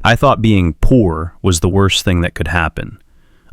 I thought being poor was the worst thing that could happen,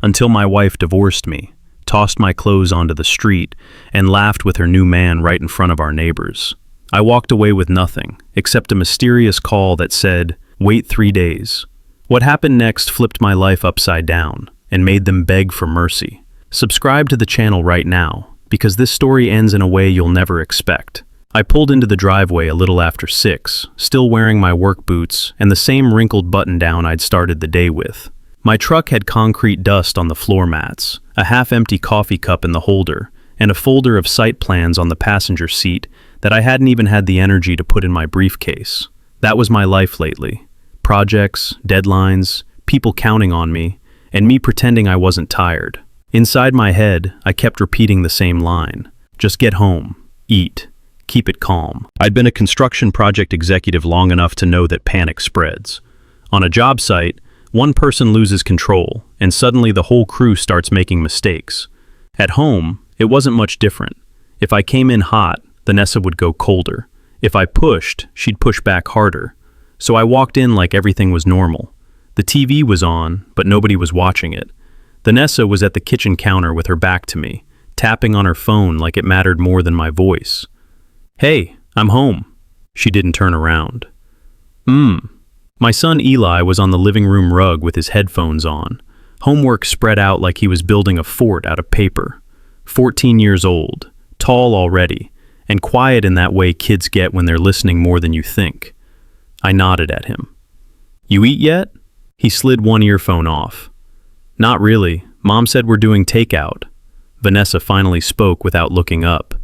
until my wife divorced me, tossed my clothes onto the street, and laughed with her new man right in front of our neighbors. I walked away with nothing, except a mysterious call that said, "Wait 3 days." What happened next flipped my life upside down and made them beg for mercy. Subscribe to the channel right now, because this story ends in a way you'll never expect. I pulled into the driveway a little after 6, still wearing my work boots and the same wrinkled button-down I'd started the day with. My truck had concrete dust on the floor mats, a half-empty coffee cup in the holder, and a folder of site plans on the passenger seat that I hadn't even had the energy to put in my briefcase. That was my life lately. Projects, deadlines, people counting on me, and me pretending I wasn't tired. Inside my head, I kept repeating the same line. Just get home, eat, keep it calm. I'd been a construction project executive long enough to know that panic spreads. On a job site, one person loses control, and suddenly the whole crew starts making mistakes. At home, it wasn't much different. If I came in hot, Vanessa would go colder. If I pushed, she'd push back harder. So I walked in like everything was normal. The TV was on, but nobody was watching it. Vanessa was at the kitchen counter with her back to me, tapping on her phone like it mattered more than my voice. "Hey, I'm home." She didn't turn around. My son Eli was on the living room rug with his headphones on. Homework spread out like he was building a fort out of paper. 14 years old, tall already, and quiet in that way kids get when they're listening more than you think. I nodded at him. "You eat yet?" He slid one earphone off. "Not really. Mom said we're doing takeout." Vanessa finally spoke without looking up.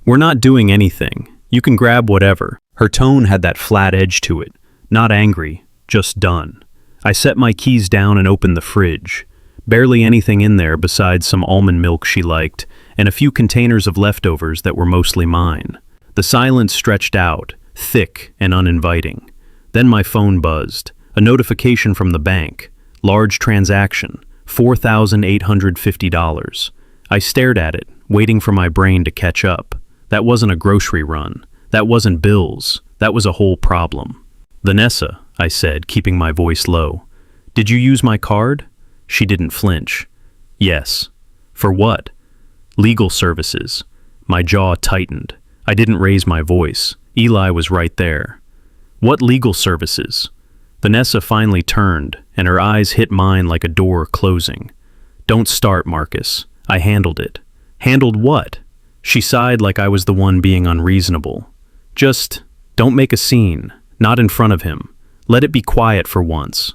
"We're not doing anything. You can grab whatever." Her tone had that flat edge to it. Not angry, just done. I set my keys down and opened the fridge. Barely anything in there besides some almond milk she liked and a few containers of leftovers that were mostly mine. The silence stretched out, thick and uninviting. Then my phone buzzed. A notification from the bank. Large transaction, $4,850. I stared at it, waiting for my brain to catch up. That wasn't a grocery run. That wasn't bills. That was a whole problem. "Vanessa," I said, keeping my voice low. "Did you use my card?" She didn't flinch. "Yes." "For what?" "Legal services." My jaw tightened. I didn't raise my voice. Eli was right there. "What legal services?" Vanessa finally turned, and her eyes hit mine like a door closing. "Don't start, Marcus. I handled it." "Handled what?" She sighed like I was the one being unreasonable. "Just don't make a scene. Not in front of him. Let it be quiet for once."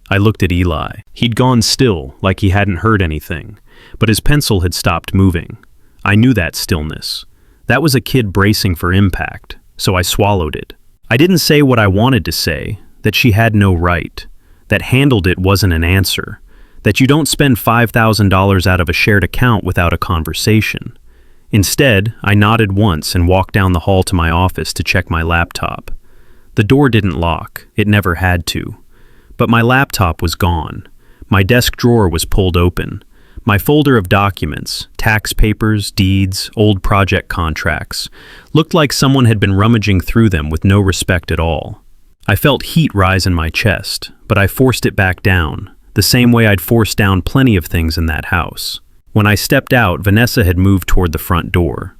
I looked at Eli. He'd gone still, like he hadn't heard anything, but his pencil had stopped moving. I knew that stillness. That was a kid bracing for impact, so I swallowed it. I didn't say what I wanted to say, that she had no right, that handled it wasn't an answer, that you don't spend $5,000 out of a shared account without a conversation. Instead, I nodded once and walked down the hall to my office to check my laptop. The door didn't lock, it never had to. But my laptop was gone. My desk drawer was pulled open. My folder of documents, tax papers, deeds, old project contracts, looked like someone had been rummaging through them with no respect at all. I felt heat rise in my chest, but I forced it back down, the same way I'd forced down plenty of things in that house. When I stepped out, Vanessa had moved toward the front door.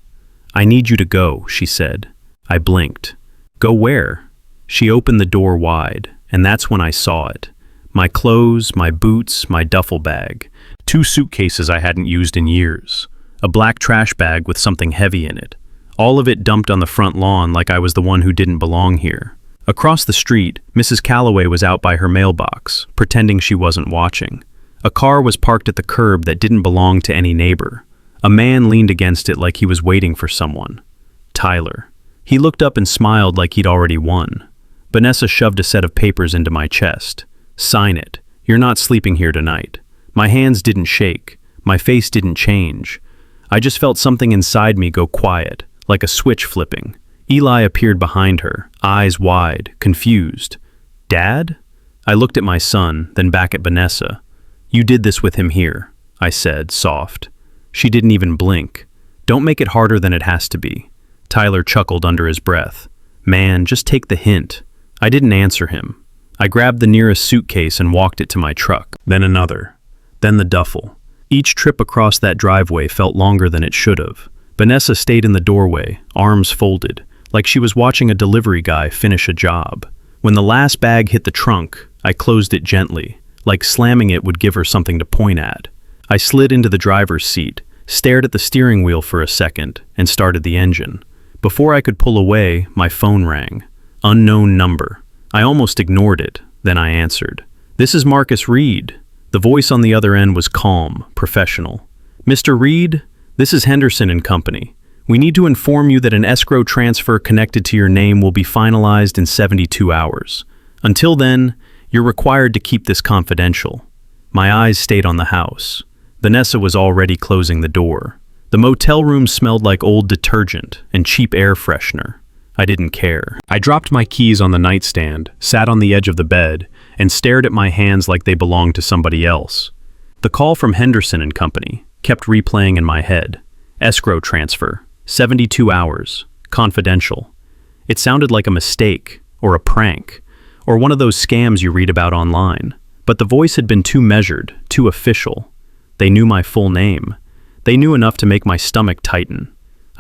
"I need you to go," she said. I blinked. "Go where?" She opened the door wide, and that's when I saw it. My clothes, my boots, my duffel bag. 2 suitcases I hadn't used in years. A black trash bag with something heavy in it. All of it dumped on the front lawn like I was the one who didn't belong here. Across the street, Mrs. Calloway was out by her mailbox, pretending she wasn't watching. A car was parked at the curb that didn't belong to any neighbor. A man leaned against it like he was waiting for someone. Tyler. He looked up and smiled like he'd already won. Vanessa shoved a set of papers into my chest. "Sign it. You're not sleeping here tonight." My hands didn't shake. My face didn't change. I just felt something inside me go quiet, like a switch flipping. Eli appeared behind her, eyes wide, confused. "Dad?" I looked at my son, then back at Vanessa. "You did this with him here," I said, soft. She didn't even blink. "Don't make it harder than it has to be." Tyler chuckled under his breath. "Man, just take the hint." I didn't answer him. I grabbed the nearest suitcase and walked it to my truck, then another, then the duffel. Each trip across that driveway felt longer than it should have. Vanessa stayed in the doorway, arms folded, like she was watching a delivery guy finish a job. When the last bag hit the trunk, I closed it gently, like slamming it would give her something to point at. I slid into the driver's seat, stared at the steering wheel for a second, and started the engine. Before I could pull away, my phone rang. Unknown number. I almost ignored it, then I answered. "This is Marcus Reed." The voice on the other end was calm, professional. "Mr. Reed, this is Henderson and Company. We need to inform you that an escrow transfer connected to your name will be finalized in 72 hours. Until then, you're required to keep this confidential." My eyes stayed on the house. Vanessa was already closing the door. The motel room smelled like old detergent and cheap air freshener. I didn't care. I dropped my keys on the nightstand, sat on the edge of the bed, and stared at my hands like they belonged to somebody else. The call from Henderson and Company kept replaying in my head. Escrow transfer, 72 hours, confidential. It sounded like a mistake, or a prank, or one of those scams you read about online. But the voice had been too measured, too official. They knew my full name. They knew enough to make my stomach tighten.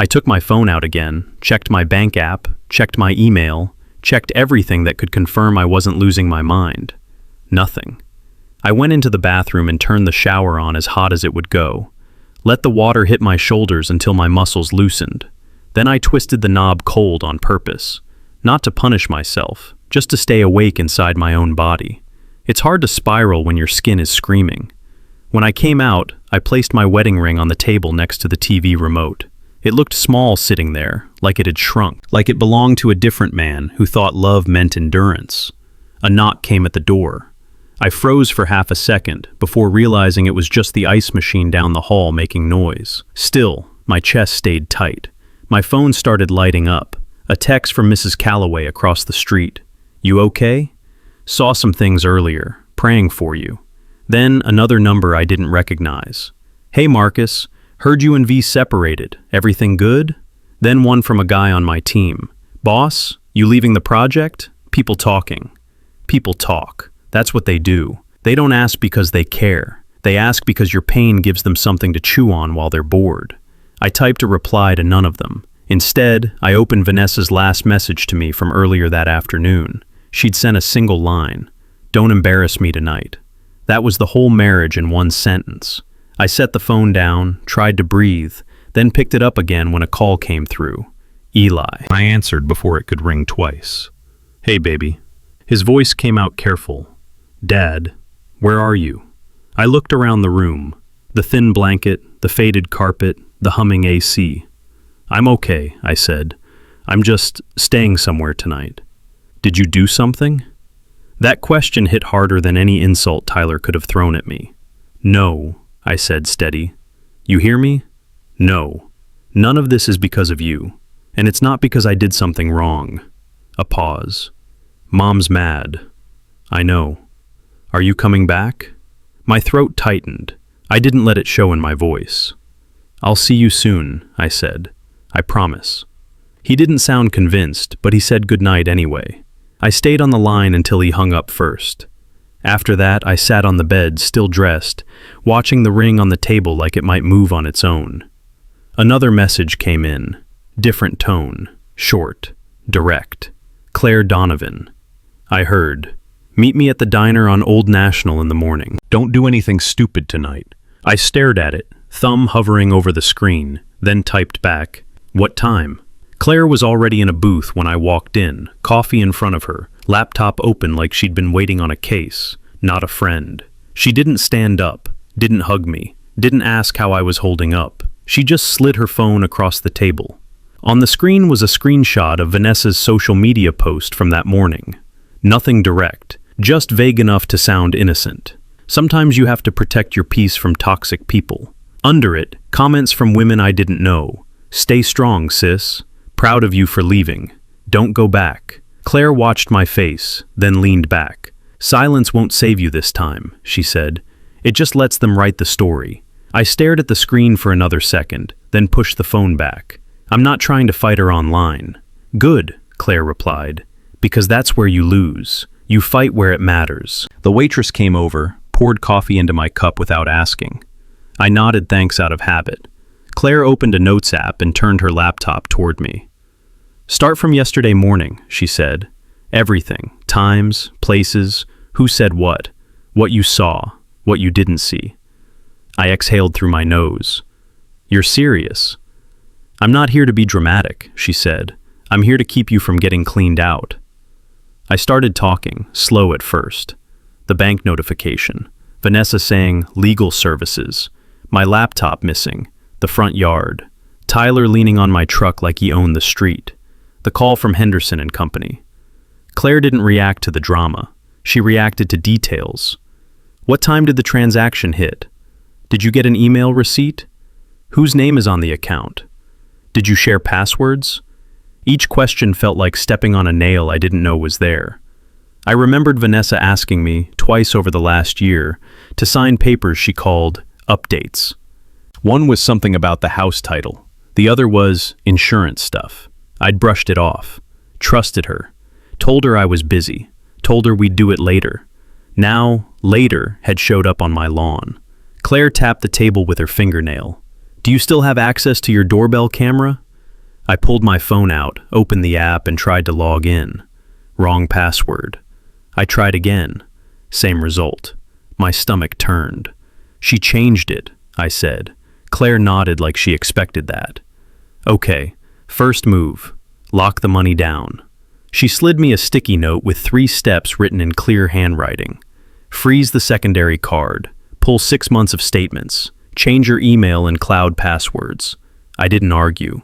I took my phone out again, checked my bank app, checked my email, checked everything that could confirm I wasn't losing my mind. Nothing. I went into the bathroom and turned the shower on as hot as it would go. Let the water hit my shoulders until my muscles loosened. Then I twisted the knob cold on purpose. Not to punish myself, just to stay awake inside my own body. It's hard to spiral when your skin is screaming. When I came out, I placed my wedding ring on the table next to the TV remote. It looked small sitting there, like it had shrunk, like it belonged to a different man who thought love meant endurance. A knock came at the door. I froze for half a second before realizing it was just the ice machine down the hall making noise. Still, my chest stayed tight. My phone started lighting up. A text from Mrs. Calloway across the street. "You okay? Saw some things earlier. Praying for you." Then another number I didn't recognize. "Hey Marcus, heard you and V separated. Everything good?" Then one from a guy on my team. "Boss, you leaving the project?" People talking. People talk. That's what they do. They don't ask because they care. They ask because your pain gives them something to chew on while they're bored. I typed a reply to none of them. Instead, I opened Vanessa's last message to me from earlier that afternoon. She'd sent a single line. "Don't embarrass me tonight." That was the whole marriage in one sentence. I set the phone down, tried to breathe, then picked it up again when a call came through. Eli. I answered before it could ring twice. "Hey, baby." His voice came out careful. "Dad, where are you?" I looked around the room. The thin blanket, the faded carpet, the humming AC. "I'm okay," I said. "I'm just staying somewhere tonight." "Did you do something?" That question hit harder than any insult Tyler could have thrown at me. "No," I said steady. "You hear me? No. None of this is because of you. And it's not because I did something wrong." A pause. "Mom's mad." "I know. Are you coming back?" My throat tightened. I didn't let it show in my voice. "I'll see you soon," I said. "I promise." He didn't sound convinced, but he said goodnight anyway. I stayed on the line until he hung up first. After that, I sat on the bed, still dressed, watching the ring on the table like it might move on its own. Another message came in. Different tone. Short. Direct. Claire Donovan. I heard, "Meet me at the diner on Old National in the morning. Don't do anything stupid tonight." I stared at it, thumb hovering over the screen, then typed back, "What time?" Claire was already in a booth when I walked in, coffee in front of her, laptop open like she'd been waiting on a case, not a friend. She didn't stand up, didn't hug me, didn't ask how I was holding up. She just slid her phone across the table. On the screen was a screenshot of Vanessa's social media post from that morning. Nothing direct, just vague enough to sound innocent. Sometimes you have to protect your peace from toxic people. Under it, comments from women I didn't know. "Stay strong, sis. Proud of you for leaving. Don't go back." Claire watched my face, then leaned back. "Silence won't save you this time," she said. "It just lets them write the story." I stared at the screen for another second, then pushed the phone back. "I'm not trying to fight her online." "Good," Claire replied, "because that's where you lose. You fight where it matters. The waitress came over, poured coffee into my cup without asking. I nodded thanks out of habit. Claire opened a notes app and turned her laptop toward me. Start from yesterday morning, she said. Everything. Times, places, who said what you saw, what you didn't see. I exhaled through my nose. You're serious? I'm not here to be dramatic, she said. I'm here to keep you from getting cleaned out. I started talking, slow at first. The bank notification, Vanessa saying legal services, my laptop missing, the front yard, Tyler leaning on my truck like he owned the street, the call from Henderson and Company. Claire didn't react to the drama. She reacted to details. What time did the transaction hit? Did you get an email receipt? Whose name is on the account? Did you share passwords? Each question felt like stepping on a nail I didn't know was there. I remembered Vanessa asking me, twice over the last year, to sign papers she called updates. One was something about the house title. The other was insurance stuff. I'd brushed it off, trusted her, told her I was busy, told her we'd do it later. Now, later had showed up on my lawn. Claire tapped the table with her fingernail. Do you still have access to your doorbell camera? I pulled my phone out, opened the app, and tried to log in. Wrong password. I tried again. Same result. My stomach turned. She changed it, I said. Claire nodded like she expected that. Okay, first move. Lock the money down. She slid me a sticky note with 3 steps written in clear handwriting. Freeze the secondary card. Pull 6 months of statements. Change your email and cloud passwords. I didn't argue.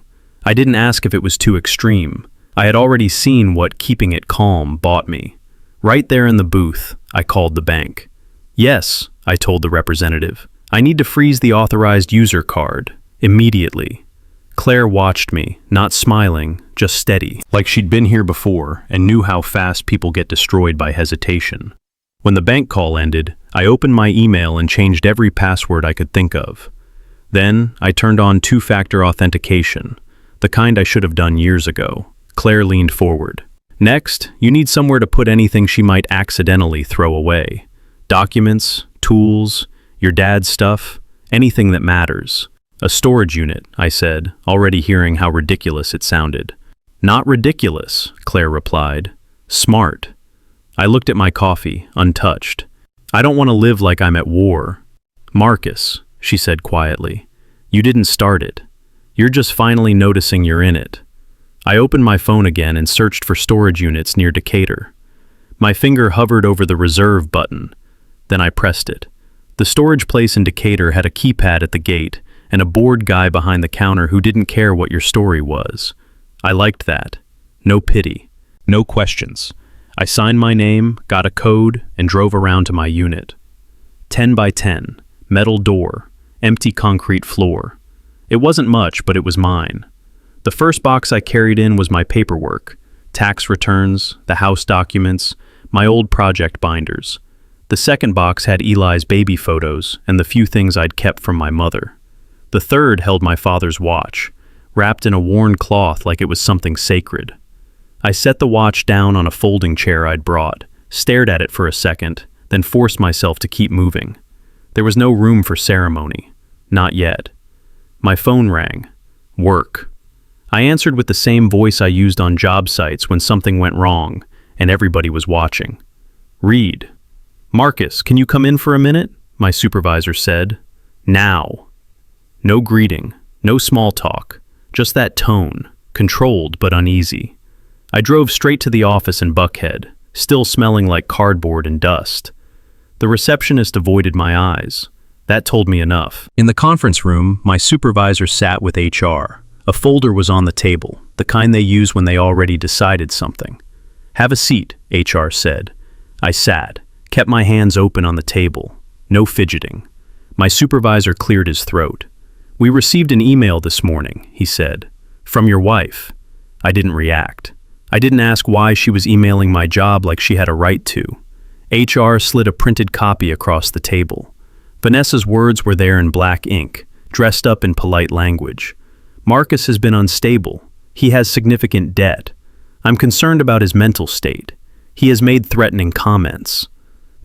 I didn't ask if it was too extreme. I had already seen what keeping it calm bought me. Right there in the booth, I called the bank. Yes, I told the representative. I need to freeze the authorized user card. Immediately. Claire watched me, not smiling, just steady, like she'd been here before and knew how fast people get destroyed by hesitation. When the bank call ended, I opened my email and changed every password I could think of. Then, I turned on 2-factor authentication, the kind I should have done years ago. Claire leaned forward. Next, you need somewhere to put anything she might accidentally throw away. Documents, tools, your dad's stuff, anything that matters. A storage unit, I said, already hearing how ridiculous it sounded. Not ridiculous, Claire replied. Smart. I looked at my coffee, untouched. I don't want to live like I'm at war. Marcus, she said quietly, you didn't start it. You're just finally noticing you're in it. I opened my phone again and searched for storage units near Decatur. My finger hovered over the reserve button. Then I pressed it. The storage place in Decatur had a keypad at the gate and a bored guy behind the counter who didn't care what your story was. I liked that. No pity. No questions. I signed my name, got a code, and drove around to my unit. 10 by 10, metal door, empty concrete floor. It wasn't much, but it was mine. The first box I carried in was my paperwork, tax returns, the house documents, my old project binders. The second box had Eli's baby photos and the few things I'd kept from my mother. The third held my father's watch, wrapped in a worn cloth like it was something sacred. I set the watch down on a folding chair I'd brought, stared at it for a second, then forced myself to keep moving. There was no room for ceremony. Not yet. My phone rang. Work. I answered with the same voice I used on job sites when something went wrong and everybody was watching. Read. Marcus, can you come in for a minute? My supervisor said. Now. No greeting, no small talk, just that tone, controlled but uneasy. I drove straight to the office in Buckhead, still smelling like cardboard and dust. The receptionist avoided my eyes. That told me enough. In the conference room, my supervisor sat with HR. A folder was on the table, the kind they use when they already decided something. Have a seat, HR said. I sat, kept my hands open on the table. No fidgeting. My supervisor cleared his throat. We received an email this morning, he said. From your wife. I didn't react. I didn't ask why she was emailing my job like she had a right to. HR slid a printed copy across the table. Vanessa's words were there in black ink, dressed up in polite language. Marcus has been unstable. He has significant debt. I'm concerned about his mental state. He has made threatening comments.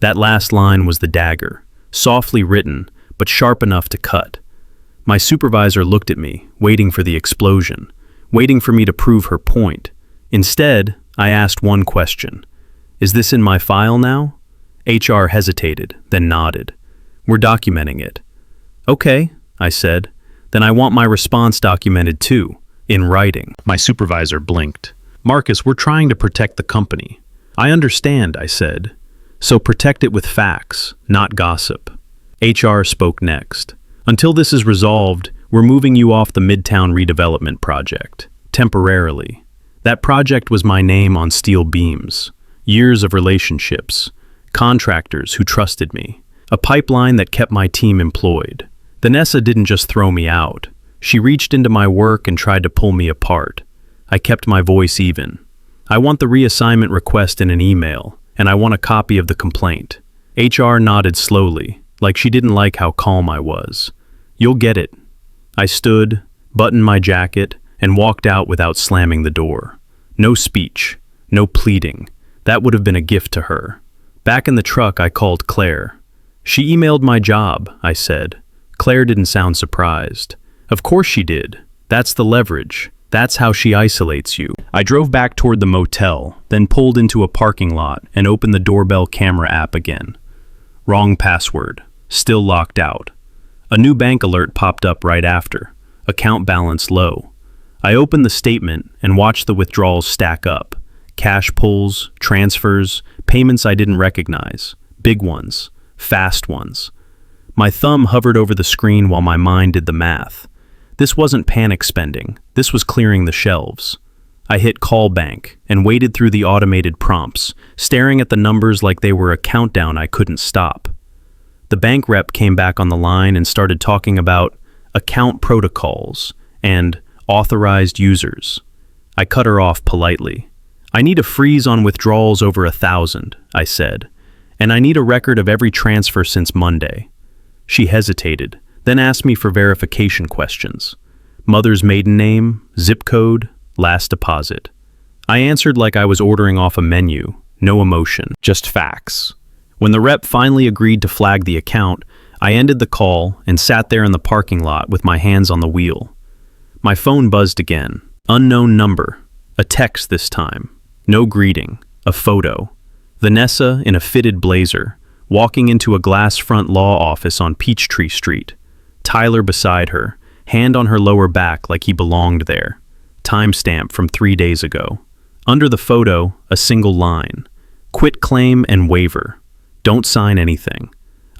That last line was the dagger, softly written, but sharp enough to cut. My supervisor looked at me, waiting for the explosion, waiting for me to prove her point. Instead, I asked one question. Is this in my file now? HR hesitated, then nodded. We're documenting it. Okay, I said. Then I want my response documented too, in writing. My supervisor blinked. Marcus, we're trying to protect the company. I understand, I said. So protect it with facts, not gossip. HR spoke next. Until this is resolved, we're moving you off the Midtown redevelopment project. Temporarily. That project was my name on steel beams. Years of relationships. Contractors who trusted me. A pipeline that kept my team employed. Vanessa didn't just throw me out. She reached into my work and tried to pull me apart. I kept my voice even. I want the reassignment request in an email, and I want a copy of the complaint. HR nodded slowly, like she didn't like how calm I was. You'll get it. I stood, buttoned my jacket, and walked out without slamming the door. No speech, no pleading. That would have been a gift to her. Back in the truck, I called Claire. She emailed my job, I said. Claire didn't sound surprised. Of course she did. That's the leverage. That's how she isolates you. I drove back toward the motel, then pulled into a parking lot and opened the doorbell camera app again. Wrong password. Still locked out. A new bank alert popped up right after. Account balance low. I opened the statement and watched the withdrawals stack up. Cash pulls, transfers, payments I didn't recognize. Big ones. Fast ones. My thumb hovered over the screen while my mind did the math. This wasn't panic spending. This was clearing the shelves. I hit call bank and waded through the automated prompts, staring at the numbers like they were a countdown I couldn't stop. The bank rep came back on the line and started talking about account protocols and authorized users. I cut her off politely. I need a freeze on withdrawals over 1,000, I said, and I need a record of every transfer since Monday. She hesitated, then asked me for verification questions. Mother's maiden name, zip code, last deposit. I answered like I was ordering off a menu, no emotion, just facts. When the rep finally agreed to flag the account, I ended the call and sat there in the parking lot with my hands on the wheel. My phone buzzed again. Unknown number. A text this time. No greeting. A photo. Vanessa in a fitted blazer, walking into a glass front law office on Peachtree Street. Tyler beside her, hand on her lower back like he belonged there. Timestamp from 3 days ago. Under the photo, a single line. Quit claim and waiver. Don't sign anything.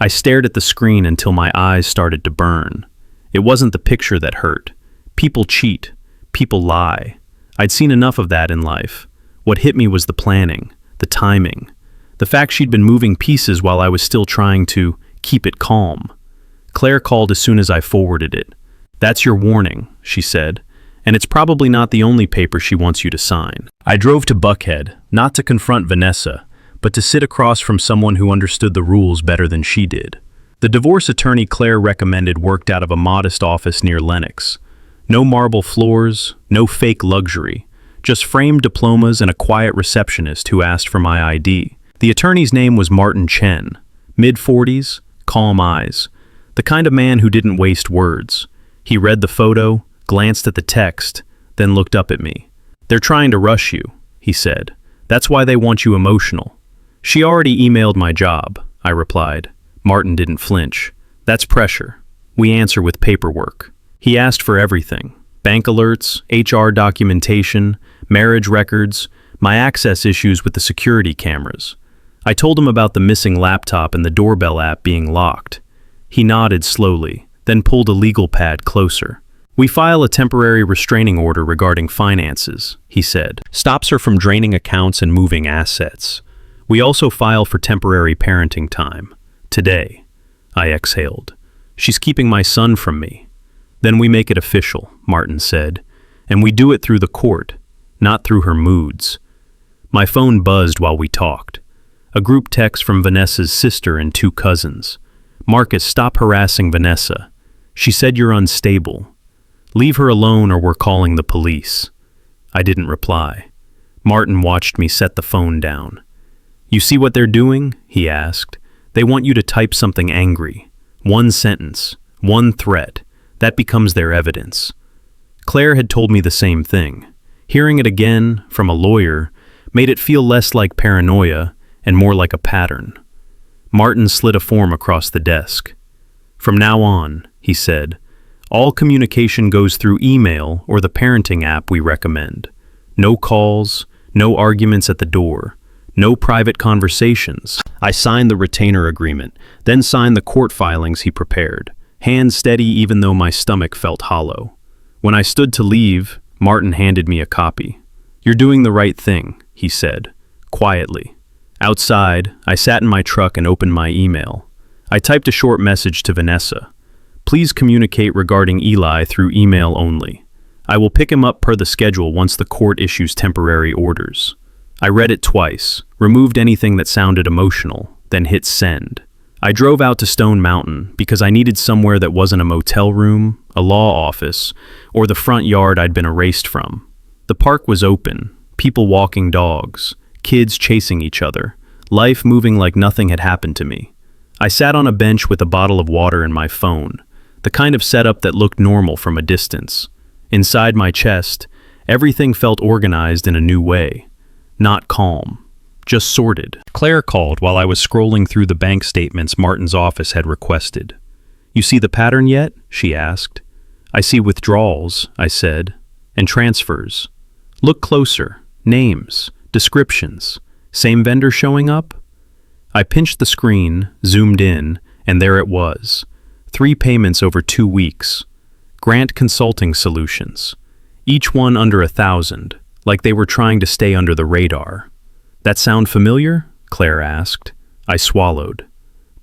I stared at the screen until my eyes started to burn. It wasn't the picture that hurt. People cheat. People lie. I'd seen enough of that in life. What hit me was the planning, the timing, the fact she'd been moving pieces while I was still trying to keep it calm. Claire called as soon as I forwarded it. That's your warning, she said, and it's probably not the only paper she wants you to sign. I drove to Buckhead, not to confront Vanessa, but to sit across from someone who understood the rules better than she did. The divorce attorney Claire recommended worked out of a modest office near Lenox. No marble floors, no fake luxury, just framed diplomas and a quiet receptionist who asked for my ID. The attorney's name was Martin Chen, mid-40s, calm eyes, the kind of man who didn't waste words. He read the photo, glanced at the text, then looked up at me. They're trying to rush you, he said. That's why they want you emotional. She already emailed my job, I replied. Martin didn't flinch. That's pressure. We answer with paperwork. He asked for everything. Bank alerts, HR documentation, marriage records, my access issues with the security cameras. I told him about the missing laptop and the doorbell app being locked. He nodded slowly, then pulled a legal pad closer. We file a temporary restraining order regarding finances, he said. Stops her from draining accounts and moving assets. We also file for temporary parenting time. Today. I exhaled. She's keeping my son from me. Then we make it official, Martin said, and we do it through the court, not through her moods. My phone buzzed while we talked. A group text from Vanessa's sister and 2 cousins. Marcus, stop harassing Vanessa. She said you're unstable. Leave her alone or we're calling the police. I didn't reply. Martin watched me set the phone down. "You see what they're doing?" he asked. "They want you to type something angry. One sentence, one threat. That becomes their evidence." Claire had told me the same thing. Hearing it again, from a lawyer, made it feel less like paranoia and more like a pattern. Martin slid a form across the desk. "From now on," he said, "all communication goes through email or the parenting app we recommend. No calls, no arguments at the door, no private conversations." I signed the retainer agreement, then signed the court filings he prepared, hands steady even though my stomach felt hollow. When I stood to leave, Martin handed me a copy. "You're doing the right thing," he said, quietly. Outside, I sat in my truck and opened my email. I typed a short message to Vanessa. "Please communicate regarding Eli through email only. I will pick him up per the schedule once the court issues temporary orders." I read it twice, removed anything that sounded emotional, then hit send. I drove out to Stone Mountain because I needed somewhere that wasn't a motel room, a law office, or the front yard I'd been erased from. The park was open, people walking dogs, kids chasing each other, life moving like nothing had happened to me. I sat on a bench with a bottle of water and my phone, the kind of setup that looked normal from a distance. Inside my chest, everything felt organized in a new way. Not calm, just sorted. Claire called while I was scrolling through the bank statements Martin's office had requested. "You see the pattern yet?" she asked. "I see withdrawals," I said, "and transfers. Look closer. Names, descriptions. Same vendor showing up?" I pinched the screen, zoomed in, and there it was. 3 payments over 2 weeks. Grant Consulting Solutions. Each one under 1,000, like they were trying to stay under the radar. "That sound familiar?" Claire asked. I swallowed.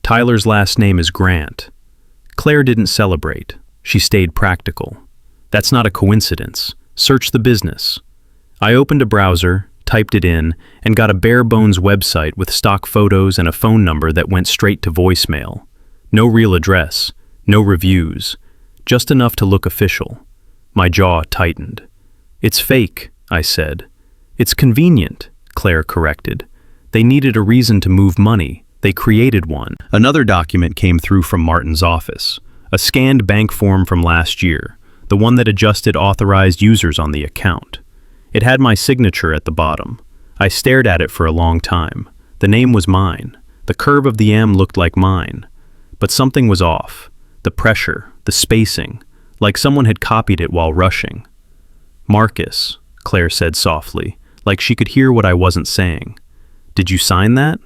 "Tyler's last name is Grant." Claire didn't celebrate. She stayed practical. "That's not a coincidence. Search the business." I opened a browser, typed it in, and got a bare-bones website with stock photos and a phone number that went straight to voicemail. No real address, no reviews, just enough to look official. My jaw tightened. "It's fake," I said. "It's convenient," Claire corrected. "They needed a reason to move money. They created one." Another document came through from Martin's office, a scanned bank form from last year, the one that adjusted authorized users on the account. It had my signature at the bottom. I stared at it for a long time. The name was mine. The curve of the M looked like mine. But something was off. The pressure, the spacing, like someone had copied it while rushing. "Marcus," Claire said softly, like she could hear what I wasn't saying. "Did you sign that?"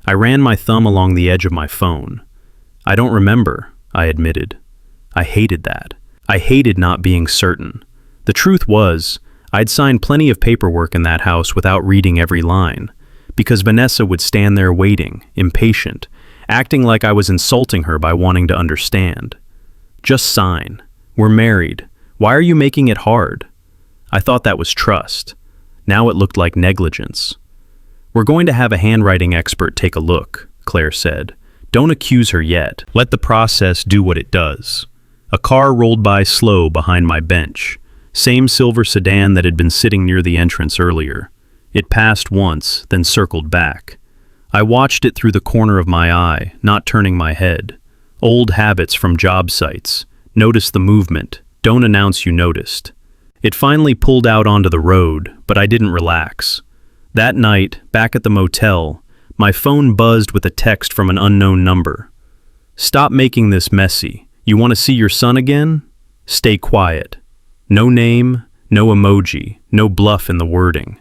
I ran my thumb along the edge of my phone. "I don't remember," I admitted. I hated that. I hated not being certain. The truth was, I'd signed plenty of paperwork in that house without reading every line, because Vanessa would stand there waiting, impatient, acting like I was insulting her by wanting to understand. "Just sign. We're married. Why are you making it hard?" I thought that was trust. Now it looked like negligence. "We're going to have a handwriting expert take a look," Claire said. "Don't accuse her yet. Let the process do what it does." A car rolled by slow behind my bench. Same silver sedan that had been sitting near the entrance earlier. It passed once, then circled back. I watched it through the corner of my eye, not turning my head. Old habits from job sites. Notice the movement. Don't announce you noticed. It finally pulled out onto the road, but I didn't relax. That night, back at the motel, my phone buzzed with a text from an unknown number. "Stop making this messy. You want to see your son again? Stay quiet." No name, no emoji, no bluff in the wording.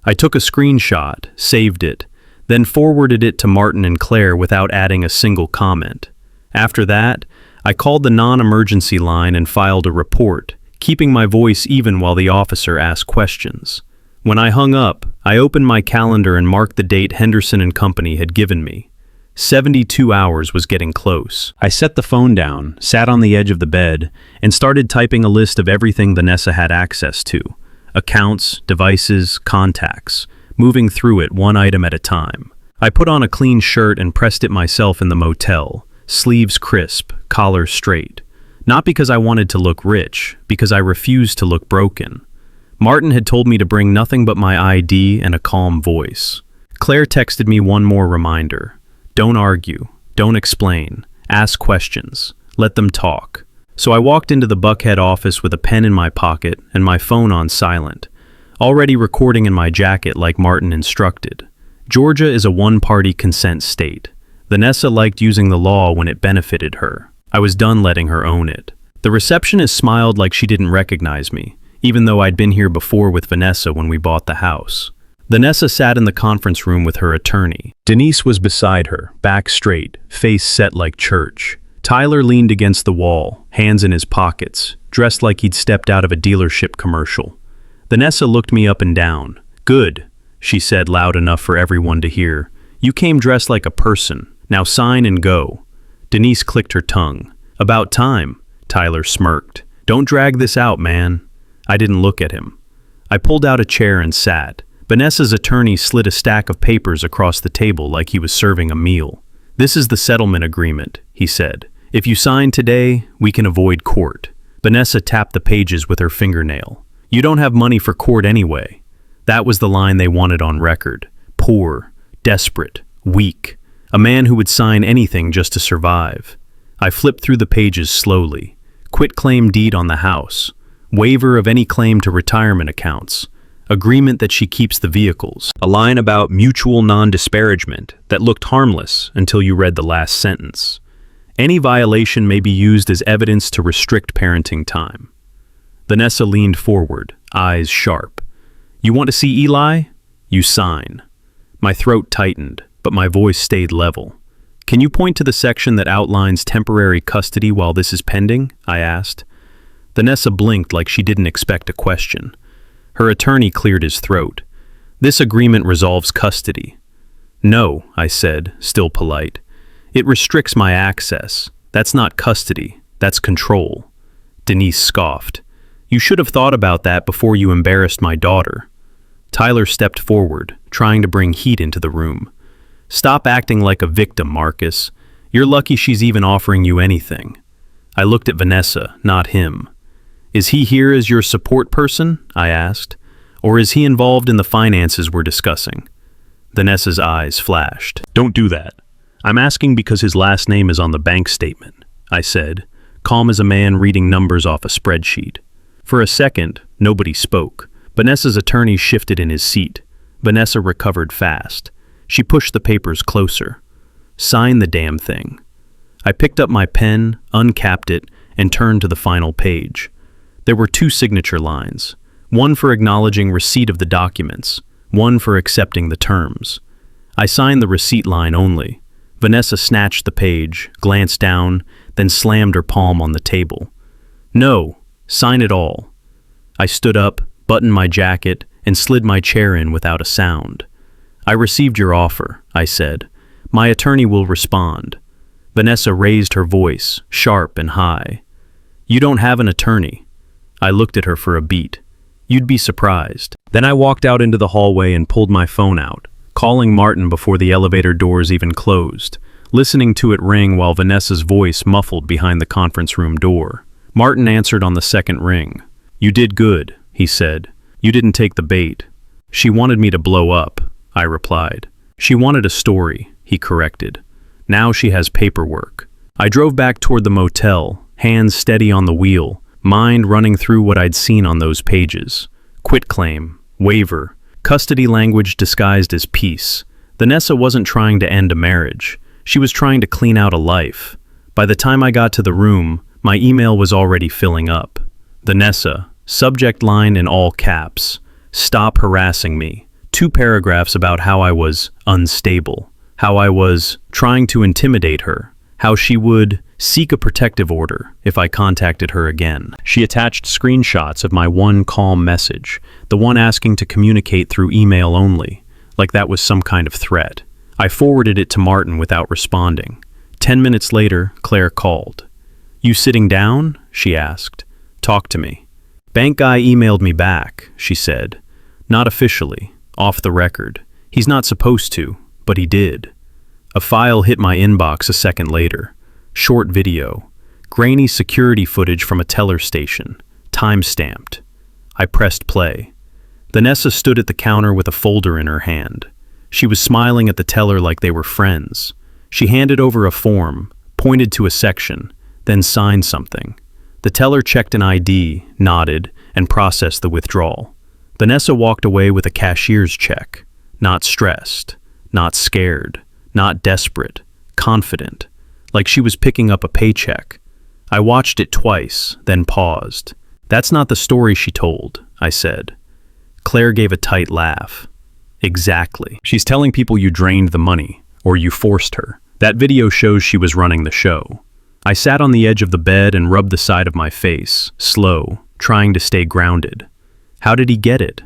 I took a screenshot, saved it, then forwarded it to Martin and Claire without adding a single comment. After that, I called the non-emergency line and filed a report, keeping my voice even while the officer asked questions. When I hung up, I opened my calendar and marked the date Henderson and Company had given me. 72 hours was getting close. I set the phone down, sat on the edge of the bed, and started typing a list of everything Vanessa had access to. Accounts, devices, contacts, moving through it one item at a time. I put on a clean shirt and pressed it myself in the motel, sleeves crisp, collar straight. Not because I wanted to look rich, because I refused to look broken. Martin had told me to bring nothing but my ID and a calm voice. Claire texted me one more reminder. Don't argue. Don't explain. Ask questions. Let them talk. So I walked into the Buckhead office with a pen in my pocket and my phone on silent, already recording in my jacket like Martin instructed. Georgia is a one-party consent state. Vanessa liked using the law when it benefited her. I was done letting her own it. The receptionist smiled like she didn't recognize me, even though I'd been here before with Vanessa when we bought the house. Vanessa sat in the conference room with her attorney. Denise was beside her, back straight, face set like church. Tyler leaned against the wall, hands in his pockets, dressed like he'd stepped out of a dealership commercial. Vanessa looked me up and down. Good, she said loud enough for everyone to hear. You came dressed like a person. Now sign and go. Denise clicked her tongue. About time, Tyler smirked. Don't drag this out, man. I didn't look at him. I pulled out a chair and sat. Vanessa's attorney slid a stack of papers across the table like he was serving a meal. This is the settlement agreement, he said. If you sign today, we can avoid court. Vanessa tapped the pages with her fingernail. You don't have money for court anyway. That was the line they wanted on record. Poor, desperate, weak. A man who would sign anything just to survive. I flipped through the pages slowly. Quitclaim deed on the house. Waiver of any claim to retirement accounts. Agreement that she keeps the vehicles. A line about mutual non-disparagement that looked harmless until you read the last sentence. Any violation may be used as evidence to restrict parenting time. Vanessa leaned forward, eyes sharp. You want to see Eli? You sign. My throat tightened, but my voice stayed level. Can you point to the section that outlines temporary custody while this is pending? I asked. Vanessa blinked like she didn't expect a question. Her attorney cleared his throat. This agreement resolves custody. No, I said, still polite. It restricts my access. That's not custody. That's control. Denise scoffed. You should have thought about that before you embarrassed my daughter. Tyler stepped forward, trying to bring heat into the room. Stop acting like a victim, Marcus. You're lucky she's even offering you anything. I looked at Vanessa, not him. Is he here as your support person? I asked. Or is he involved in the finances we're discussing? Vanessa's eyes flashed. Don't do that. I'm asking because his last name is on the bank statement, I said, calm as a man reading numbers off a spreadsheet. For a second, nobody spoke. Vanessa's attorney shifted in his seat. Vanessa recovered fast. She pushed the papers closer. Sign the damn thing. I picked up my pen, uncapped it, and turned to the final page. There were 2 signature lines, one for acknowledging receipt of the documents, one for accepting the terms. I signed the receipt line only. Vanessa snatched the page, glanced down, then slammed her palm on the table. No, sign it all. I stood up, buttoned my jacket, and slid my chair in without a sound. I received your offer, I said. My attorney will respond. Vanessa raised her voice, sharp and high. You don't have an attorney. I looked at her for a beat. You'd be surprised. Then I walked out into the hallway and pulled my phone out, calling Martin before the elevator doors even closed, listening to it ring while Vanessa's voice muffled behind the conference room door. Martin answered on the second ring. You did good, he said. You didn't take the bait. She wanted me to blow up, I replied. She wanted a story, he corrected. Now she has paperwork. I drove back toward the motel, hands steady on the wheel, mind running through what I'd seen on those pages. Quitclaim, waiver, custody language disguised as peace. Vanessa wasn't trying to end a marriage. She was trying to clean out a life. By the time I got to the room, my email was already filling up. Vanessa, subject line in all caps. Stop harassing me. 2 paragraphs about how I was unstable, how I was trying to intimidate her, how she would seek a protective order if I contacted her again. She attached screenshots of my one calm message, the one asking to communicate through email only, like that was some kind of threat. I forwarded it to Martin without responding. 10 minutes later, Claire called. You sitting down? She asked. Talk to me. Bank guy emailed me back, she said. Not officially, off the record. He's not supposed to, but he did. A file hit my inbox a second later. Short video. Grainy security footage from a teller station. Time-stamped. I pressed play. Vanessa stood at the counter with a folder in her hand. She was smiling at the teller like they were friends. She handed over a form, pointed to a section, then signed something. The teller checked an ID, nodded, and processed the withdrawal. Vanessa walked away with a cashier's check. Not stressed, not scared, not desperate, confident, like she was picking up a paycheck. I watched it twice, then paused. "That's not the story she told," I said. Claire gave a tight laugh. "Exactly. She's telling people you drained the money, or you forced her. That video shows she was running the show." I sat on the edge of the bed and rubbed the side of my face, slow, trying to stay grounded. "How did he get it?"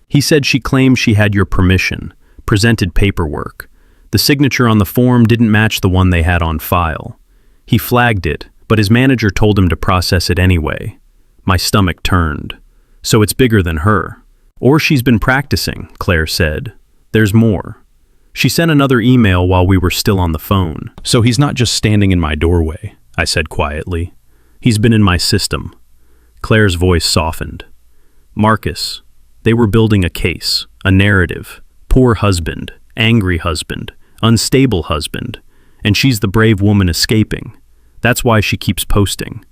"He said she claimed she had your permission, presented paperwork. The signature on the form didn't match the one they had on file. He flagged it, but his manager told him to process it anyway." My stomach turned. "So it's bigger than her." "Or she's been practicing," Claire said. "There's more." She sent another email while we were still on the phone. "So he's not just standing in my doorway," I said quietly. "He's been in my system." Claire's voice softened. "Marcus, they were building a case, a narrative. Poor husband, angry husband, unstable husband, and she's the brave woman escaping. That's why she keeps posting."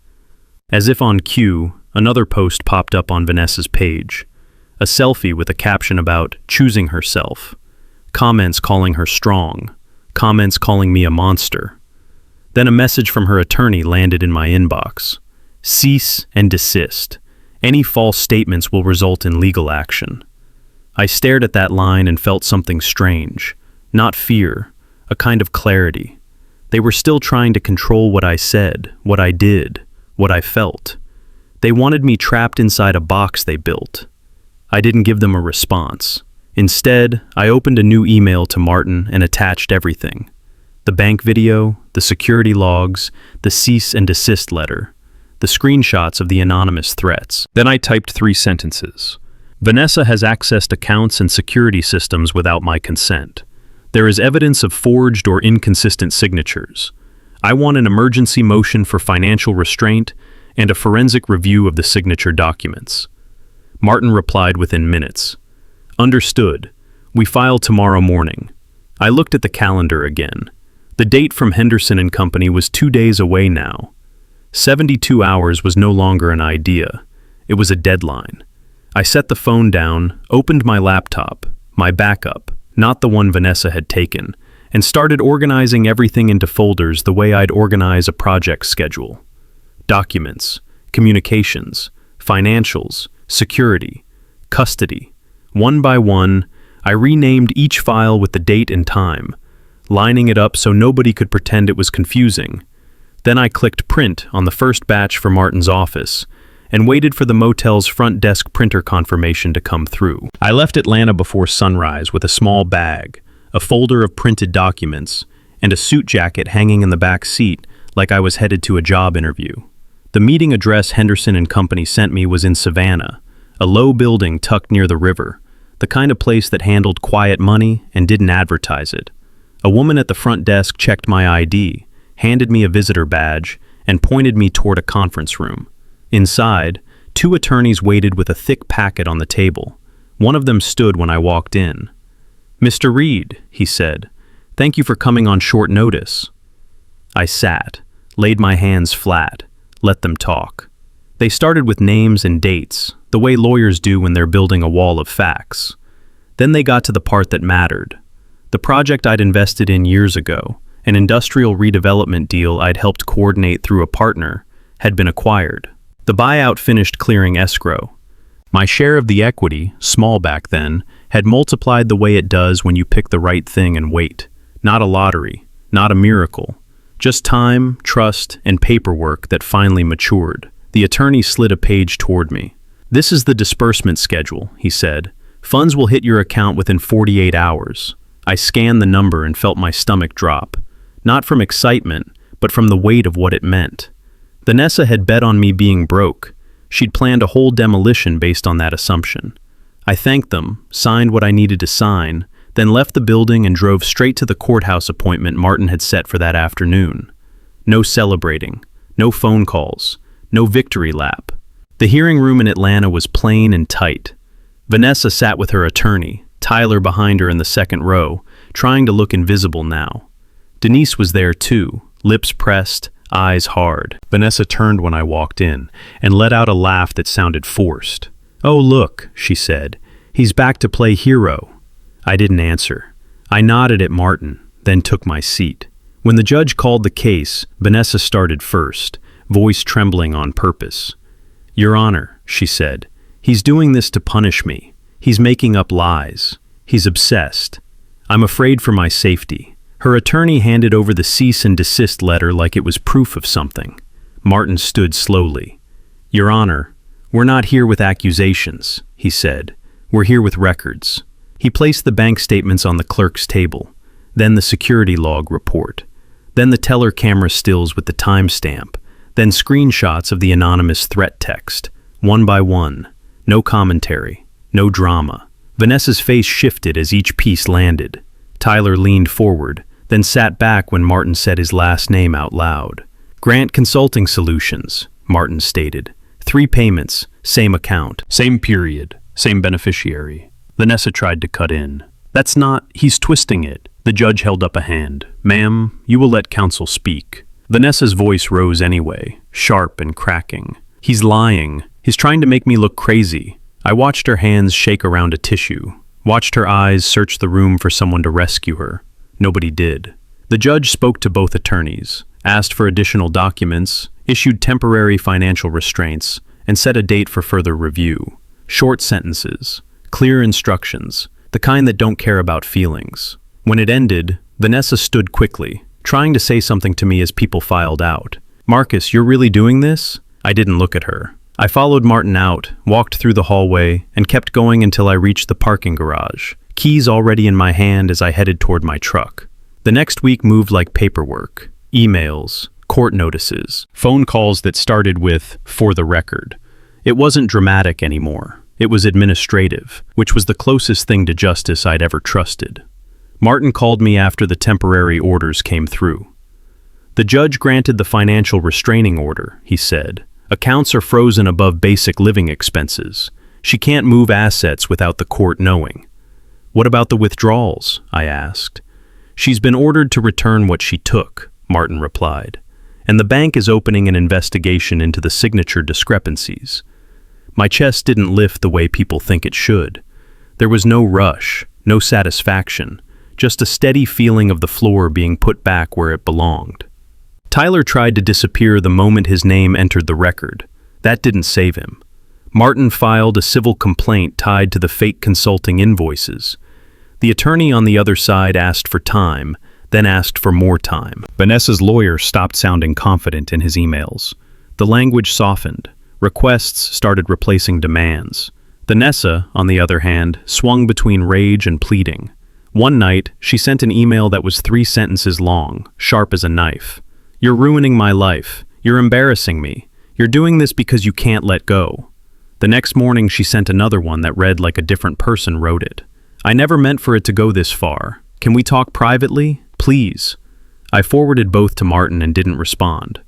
As if on cue, another post popped up on Vanessa's page. A selfie with a caption about choosing herself. Comments calling her strong. Comments calling me a monster. Then a message from her attorney landed in my inbox. "Cease and desist. Any false statements will result in legal action." I stared at that line and felt something strange. Not fear, a kind of clarity. They were still trying to control what I said, what I did, what I felt. They wanted me trapped inside a box they built. I didn't give them a response. Instead, I opened a new email to Martin and attached everything. The bank video, the security logs, the cease and desist letter, the screenshots of the anonymous threats. Then I typed 3 sentences. "Vanessa has accessed accounts and security systems without my consent. There is evidence of forged or inconsistent signatures. I want an emergency motion for financial restraint and a forensic review of the signature documents." Martin replied within minutes. "Understood. We file tomorrow morning." I looked at the calendar again. The date from Henderson and Company was 2 days away now. 72 hours was no longer an idea. It was a deadline. I set the phone down, opened my laptop, my backup, not the one Vanessa had taken, and started organizing everything into folders the way I'd organize a project schedule. Documents, communications, financials, security, custody. One by one, I renamed each file with the date and time, lining it up so nobody could pretend it was confusing. Then I clicked print on the first batch for Martin's office and waited for the motel's front desk printer confirmation to come through. I left Atlanta before sunrise with a small bag, a folder of printed documents, and a suit jacket hanging in the back seat like I was headed to a job interview. The meeting address Henderson and Company sent me was in Savannah, a low building tucked near the river, the kind of place that handled quiet money and didn't advertise it. A woman at the front desk checked my ID, handed me a visitor badge, and pointed me toward a conference room. Inside, 2 attorneys waited with a thick packet on the table. One of them stood when I walked in. "Mr. Reed," he said, "thank you for coming on short notice." I sat, laid my hands flat, let them talk. They started with names and dates, the way lawyers do when they're building a wall of facts. Then they got to the part that mattered. The project I'd invested in years ago, an industrial redevelopment deal I'd helped coordinate through a partner, had been acquired. The buyout finished clearing escrow. My share of the equity, small back then, had multiplied the way it does when you pick the right thing and wait. Not a lottery, not a miracle. Just time, trust, and paperwork that finally matured. The attorney slid a page toward me. "This is the disbursement schedule," he said. "Funds will hit your account within 48 hours. I scanned the number and felt my stomach drop. Not from excitement, but from the weight of what it meant. Vanessa had bet on me being broke. She'd planned a whole demolition based on that assumption. I thanked them, signed what I needed to sign, then left the building and drove straight to the courthouse appointment Martin had set for that afternoon. No celebrating, no phone calls, no victory lap. The hearing room in Atlanta was plain and tight. Vanessa sat with her attorney, Tyler behind her in the second row, trying to look invisible now. Denise was there too, lips pressed, eyes hard. Vanessa turned when I walked in and let out a laugh that sounded forced. "Oh, look," she said. "He's back to play hero." I didn't answer. I nodded at Martin, then took my seat. When the judge called the case, Vanessa started first, voice trembling on purpose. "Your Honor," she said, "he's doing this to punish me. He's making up lies. He's obsessed. I'm afraid for my safety." Her attorney handed over the cease and desist letter like it was proof of something. Martin stood slowly. "Your Honor, we're not here with accusations," he said. "We're here with records." He placed the bank statements on the clerk's table, then the security log report, then the teller camera stills with the timestamp, then screenshots of the anonymous threat text, one by one. No commentary, no drama. Vanessa's face shifted as each piece landed. Tyler leaned forward, then sat back when Martin said his last name out loud. "Grant Consulting Solutions," Martin stated. 3 payments, same account, same period, same beneficiary. Vanessa tried to cut in. "That's not, he's twisting it." The judge held up a hand. "Ma'am, you will let counsel speak." Vanessa's voice rose anyway, sharp and cracking. "He's lying. He's trying to make me look crazy." I watched her hands shake around a tissue, watched her eyes search the room for someone to rescue her. Nobody did. The judge spoke to both attorneys, asked for additional documents, issued temporary financial restraints, and set a date for further review. Short sentences, clear instructions, the kind that don't care about feelings. When it ended, Vanessa stood quickly, trying to say something to me as people filed out. "Marcus, you're really doing this?" I didn't look at her. I followed Martin out, walked through the hallway, and kept going until I reached the parking garage, keys already in my hand as I headed toward my truck. The next week moved like paperwork, emails, court notices, phone calls that started with, "for the record." It wasn't dramatic anymore. It was administrative, which was the closest thing to justice I'd ever trusted. Martin called me after the temporary orders came through. "The judge granted the financial restraining order," he said. "Accounts are frozen above basic living expenses. She can't move assets without the court knowing." "What about the withdrawals?" I asked. "She's been ordered to return what she took," Martin replied. "And the bank is opening an investigation into the signature discrepancies." My chest didn't lift the way people think it should. There was no rush, no satisfaction, just a steady feeling of the floor being put back where it belonged. Tyler tried to disappear the moment his name entered the record. That didn't save him. Martin filed a civil complaint tied to the fake consulting invoices. The attorney on the other side asked for time, then asked for more time. Vanessa's lawyer stopped sounding confident in his emails. The language softened. Requests started replacing demands. Vanessa, on the other hand, swung between rage and pleading. One night, she sent an email that was 3 sentences long, sharp as a knife. "You're ruining my life. You're embarrassing me. You're doing this because you can't let go." The next morning, she sent another one that read like a different person wrote it. "I never meant for it to go this far. Can we talk privately? Please." I forwarded both to Martin and didn't respond.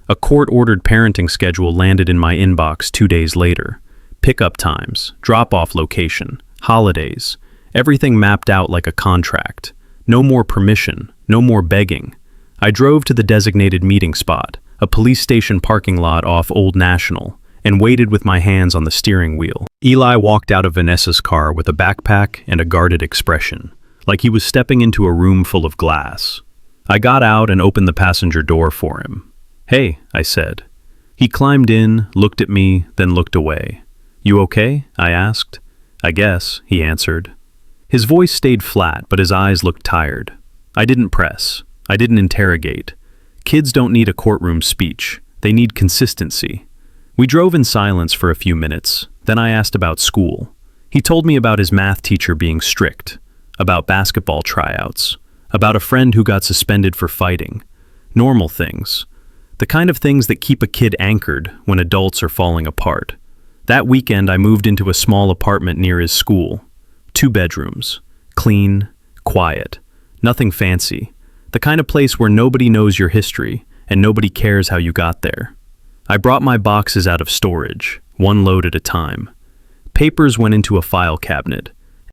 A court-ordered parenting schedule landed in my inbox 2 days later. Pickup times, drop-off location, holidays, everything mapped out like a contract. No more permission, no more begging. I drove to the designated meeting spot, a police station parking lot off Old National, and waited with my hands on the steering wheel. Eli walked out of Vanessa's car with a backpack and a guarded expression, like he was stepping into a room full of glass. I got out and opened the passenger door for him. "Hey," I said. He climbed in, looked at me, then looked away. "You okay?" I asked. "I guess," he answered. His voice stayed flat, but his eyes looked tired. I didn't press. I didn't interrogate. Kids don't need a courtroom speech. They need consistency. We drove in silence for a few minutes. Then I asked about school. He told me about his math teacher being strict, about basketball tryouts, about a friend who got suspended for fighting. Normal things. The kind of things that keep a kid anchored when adults are falling apart. That weekend I moved into a small apartment near his school. 2 bedrooms. Clean, quiet. Nothing fancy. The kind of place where nobody knows your history and nobody cares how you got there. I brought my boxes out of storage, 1 load at a time. Papers went into a file cabinet.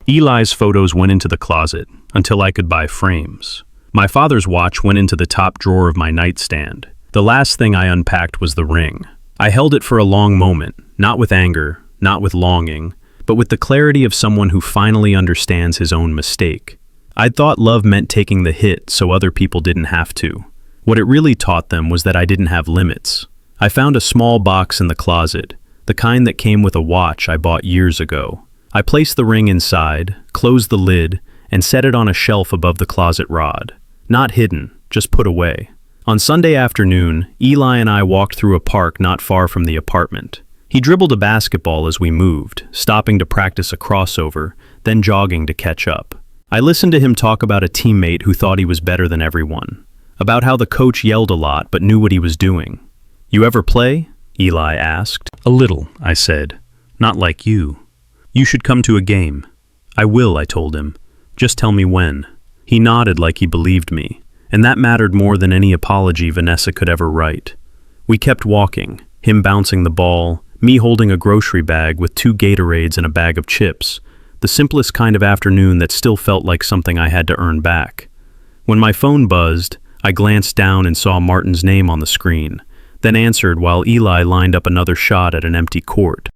Eli's photos went into the closet until I could buy frames. My father's watch went into the top drawer of my nightstand. The last thing I unpacked was the ring. I held it for a long moment, not with anger, not with longing, but with the clarity of someone who finally understands his own mistake. I'd thought love meant taking the hit so other people didn't have to. What it really taught them was that I didn't have limits. I found a small box in the closet, the kind that came with a watch I bought years ago. I placed the ring inside, closed the lid, and set it on a shelf above the closet rod. Not hidden, just put away. On Sunday afternoon, Eli and I walked through a park not far from the apartment. He dribbled a basketball as we moved, stopping to practice a crossover, then jogging to catch up. I listened to him talk about a teammate who thought he was better than everyone, about how the coach yelled a lot but knew what he was doing. "You ever play?" Eli asked. "A little," I said. "Not like you. You should come to a game." "I will," I told him. "Just tell me when." He nodded like he believed me, and that mattered more than any apology Vanessa could ever write. We kept walking, him bouncing the ball, me holding a grocery bag with 2 Gatorades and a bag of chips, the simplest kind of afternoon that still felt like something I had to earn back. When my phone buzzed, I glanced down and saw Martin's name on the screen, then answered while Eli lined up another shot at an empty court.